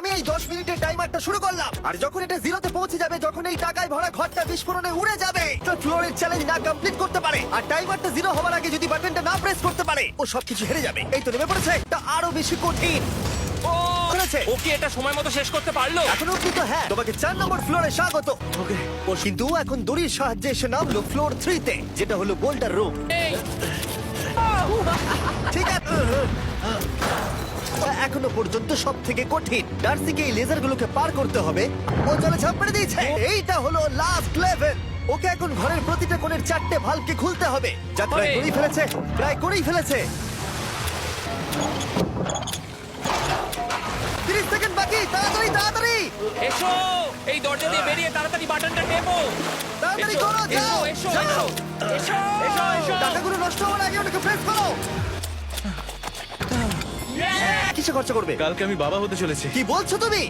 আমি এই 10 মিনিটের টাইমারটা শুরু করলাম, আর যখন এটা জিরোতে পৌঁছে যাবে, যখন এই টাকায় ভরা ঘরটা বিস্ফোরণে উড়ে যাবে, তো ফ্লোরের চ্যালেঞ্জ না কমপ্লিট করতে পারে আর টাইমারটা জিরো হওয়ার আগে যদি বাটনটা না প্রেস করতে পারে, ও সবকিছু হেরে যাবে। এই তো নেমে পড়েছে, তা আরো বেশি কঠিন করেছে। ও কি এটা সময় মতো শেষ করতে পারলো? এখন অব্দি তো হ্যাঁ, তোমাকে 4 নম্বর ফ্লোরে স্বাগত। ও কিন্তু এখন দড়ির সাহায্যে এসে নামলো ফ্লোর 3 তে, যেটা হলো বোল্টার রুম। এই, ঠিক আছে, এখনো পর্যন্ত সব থেকে কঠিন। ডার্সিকে এই লেজারগুলোকে পার করতে হবে। ও জলে ঝাঁপ মেরে দিয়েছে। এইটা হলো লাস্ট লেভেল। ওকে এখন ঘরের প্রতিটা কোণের 4টে ভালভকে খুলতে হবে। যা প্রায় ওরে। করেই ফেলেছে, প্রায় করেই ফেলেছে। 30 সেকেন্ড বাকি, তাড়াতাড়ি তাড়াতাড়ি এসো এই দরজা দিয়ে বেরিয়ে তাড়াতাড়ি বাটনটা টেপো। তাড়াতাড়ি এসো, করো, যাও এসো, যাও। এসো, এসো, এসো, এসো। টাকাগুলো নষ্ট হওয়ার আগে ওটাকে প্রেস করো। কিসে খরচা করবে? কালকে আমি বাবা হতে চলেছি। কি বলছো তুমি?